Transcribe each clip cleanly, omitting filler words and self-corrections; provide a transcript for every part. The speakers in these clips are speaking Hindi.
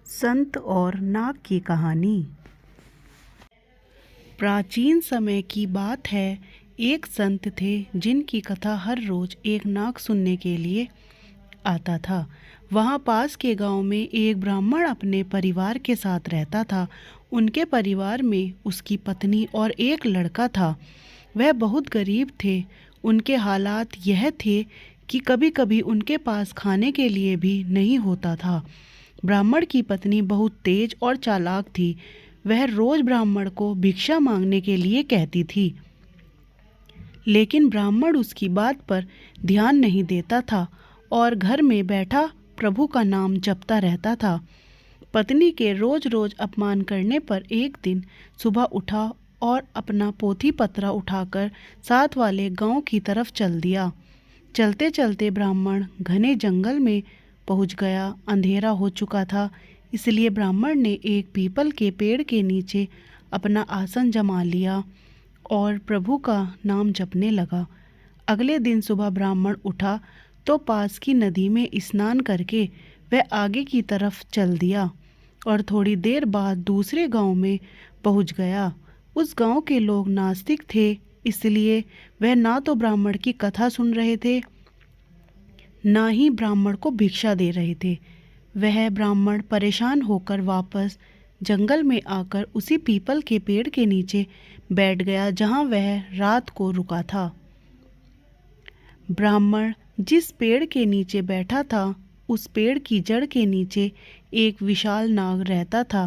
संत और नाग की कहानी। प्राचीन समय की बात है। एक संत थे जिनकी कथा हर रोज एक नाग सुनने के लिए आता था। वहाँ पास के गांव में एक ब्राह्मण अपने परिवार के साथ रहता था। उनके परिवार में उसकी पत्नी और एक लड़का था। वह बहुत गरीब थे। उनके हालात यह थे कि कभी कभी उनके पास खाने के लिए भी नहीं होता था। ब्राह्मण की पत्नी बहुत तेज और चालाक थी। वह रोज ब्राह्मण को भिक्षा मांगने के लिए कहती थी, लेकिन ब्राह्मण उसकी बात पर ध्यान नहीं देता था और घर में बैठा प्रभु का नाम जपता रहता था। पत्नी के रोज रोज अपमान करने पर एक दिन सुबह उठा और अपना पोथी पत्रा उठाकर साथ वाले गांव की तरफ चल दिया। चलते चलते ब्राह्मण घने जंगल में पहुंच गया। अंधेरा हो चुका था, इसलिए ब्राह्मण ने एक पीपल के पेड़ के नीचे अपना आसन जमा लिया और प्रभु का नाम जपने लगा। अगले दिन सुबह ब्राह्मण उठा तो पास की नदी में स्नान करके वह आगे की तरफ चल दिया और थोड़ी देर बाद दूसरे गांव में पहुंच गया। उस गांव के लोग नास्तिक थे, इसलिए वह ना तो ब्राह्मण की कथा सुन रहे थे, ना ही ब्राह्मण को भिक्षा दे रहे थे। वह ब्राह्मण परेशान होकर वापस जंगल में आकर उसी पीपल के पेड़ के नीचे बैठ गया जहां वह रात को रुका था। ब्राह्मण जिस पेड़ के नीचे बैठा था उस पेड़ की जड़ के नीचे एक विशाल नाग रहता था।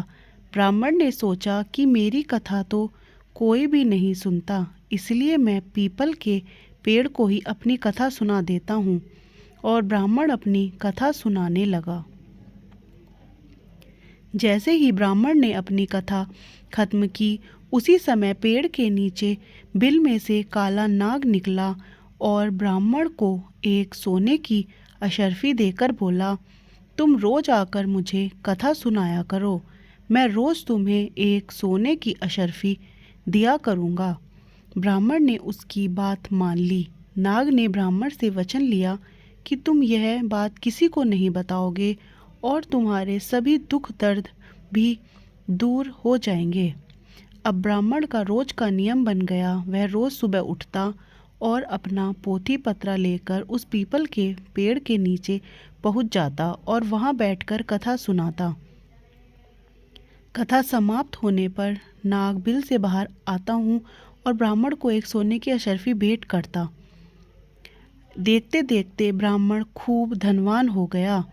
ब्राह्मण ने सोचा कि मेरी कथा तो कोई भी नहीं सुनता, इसलिए मैं पीपल के पेड़ को ही अपनी कथा सुना देता हूँ। और ब्राह्मण अपनी कथा सुनाने लगा। जैसे ही ब्राह्मण ने अपनी कथा खत्म की, उसी समय पेड़ के नीचे बिल में से काला नाग निकला और ब्राह्मण को एक सोने की अशर्फी देकर बोला, तुम रोज आकर मुझे कथा सुनाया करो, मैं रोज तुम्हें एक सोने की अशर्फी दिया करूँगा। ब्राह्मण ने उसकी बात मान ली। नाग ने ब्राह्मण से वचन लिया कि तुम यह बात किसी को नहीं बताओगे और तुम्हारे सभी दुख दर्द भी दूर हो जाएंगे। अब ब्राह्मण का रोज का नियम बन गया। वह रोज सुबह उठता और अपना पोथी पत्रा लेकर उस पीपल के पेड़ के नीचे पहुंच जाता और वहां बैठकर कथा सुनाता। कथा समाप्त होने पर नाग बिल से बाहर आता हूँ और ब्राह्मण को एक सोने की अशर्फी भेंट करता। देखते देखते ब्राह्मण खूब धनवान हो गया।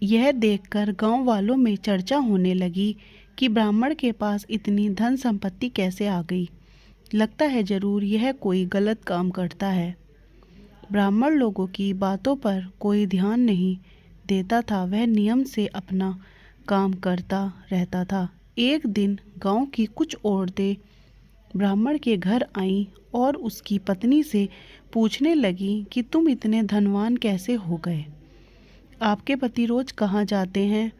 यह देखकर गांव वालों में चर्चा होने लगी कि ब्राह्मण के पास इतनी धन संपत्ति कैसे आ गई। लगता है जरूर यह कोई गलत काम करता है। ब्राह्मण लोगों की बातों पर कोई ध्यान नहीं देता था। वह नियम से अपना काम करता रहता था। एक दिन गांव की कुछ औरतें ब्राह्मण के घर आईं और उसकी पत्नी से पूछने लगी कि तुम इतने धनवान कैसे हो गए, आपके पति रोज कहाँ जाते हैं।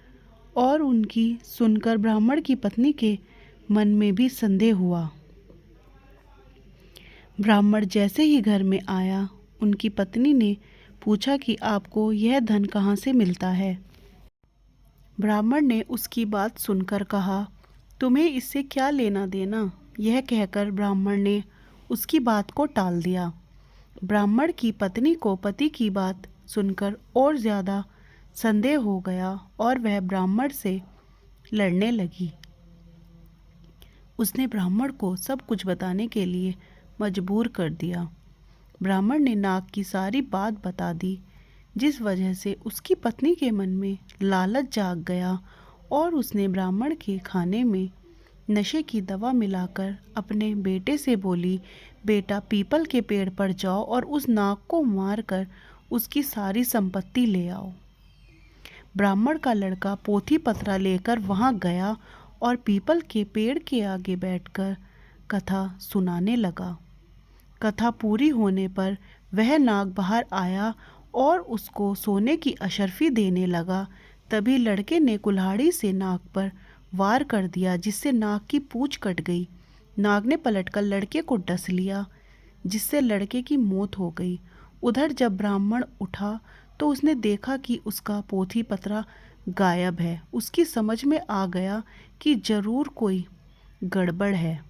और उनकी सुनकर ब्राह्मण की पत्नी के मन में भी संदेह हुआ। ब्राह्मण जैसे ही घर में आया, उनकी पत्नी ने पूछा कि आपको यह धन कहाँ से मिलता है। ब्राह्मण ने उसकी बात सुनकर कहा, तुम्हें इससे क्या लेना देना। यह कहकर ब्राह्मण ने उसकी बात को टाल दिया। ब्राह्मण की पत्नी को पति की बात सुनकर और ज़्यादा संदेह हो गया और वह ब्राह्मण से लड़ने लगी। उसने ब्राह्मण को सब कुछ बताने के लिए मजबूर कर दिया। ब्राह्मण ने नाग की सारी बात बता दी, जिस वजह से उसकी पत्नी के मन में लालच जाग गया और उसने ब्राह्मण के खाने में नशे की दवा मिलाकर अपने बेटे से बोली, बेटा पीपल के पेड़ पर जाओ और उस नाग को मारकर उसकी सारी संपत्ति ले आओ। ब्राह्मण का लड़का पोथी पत्रा लेकर वहां गया और पीपल के पेड़ के आगे बैठकर कथा सुनाने लगा। कथा पूरी होने पर वह नाग बाहर आया और उसको सोने की अशर्फी देने लगा। तभी लड़के ने कुल्हाड़ी से नाग पर वार कर दिया, जिससे नाग की पूंछ कट गई। नाग ने पलटकर लड़के को डस लिया, जिससे लड़के की मौत हो गई। उधर जब ब्राह्मण उठा तो उसने देखा कि उसका पोथी पत्रा गायब है। उसकी समझ में आ गया कि जरूर कोई गड़बड़ है।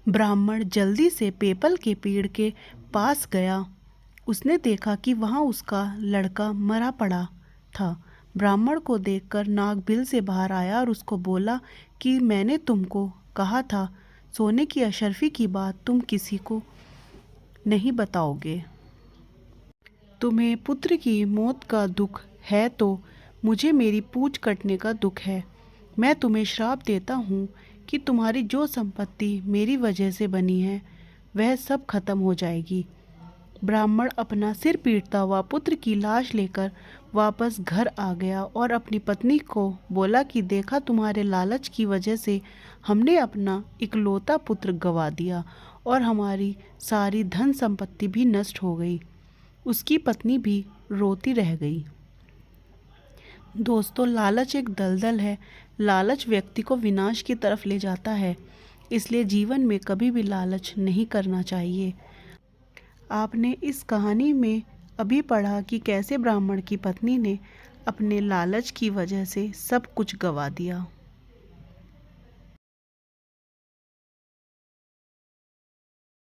ब्राह्मण जल्दी से पीपल के पेड़ के पास गया। उसने देखा कि वहाँ उसका लड़का मरा पड़ा था। ब्राह्मण को देखकर नाग बिल से बाहर आया और उसको बोला कि मैंने तुमको कहा था, सोने की अशर्फी की बात तुम किसी को नहीं बताओगे। तुम्हें पुत्र की मौत का दुख है तो मुझे मेरी पूंछ कटने का दुख है। मैं तुम्हें श्राप देता हूँ कि तुम्हारी जो संपत्ति मेरी वजह से बनी है वह सब खत्म हो जाएगी। ब्राह्मण अपना सिर पीटता हुआ पुत्र की लाश लेकर वापस घर आ गया और अपनी पत्नी को बोला कि देखा, तुम्हारे लालच की वजह से हमने अपना इकलौता पुत्र गंवा दिया और हमारी सारी धन संपत्ति भी नष्ट हो गई। उसकी पत्नी भी रोती रह गई। दोस्तों, लालच एक दलदल है। लालच व्यक्ति को विनाश की तरफ ले जाता है, इसलिए जीवन में कभी भी लालच नहीं करना चाहिए। आपने इस कहानी में अभी पढ़ा कि कैसे ब्राह्मण की पत्नी ने अपने लालच की वजह से सब कुछ गंवा दिया।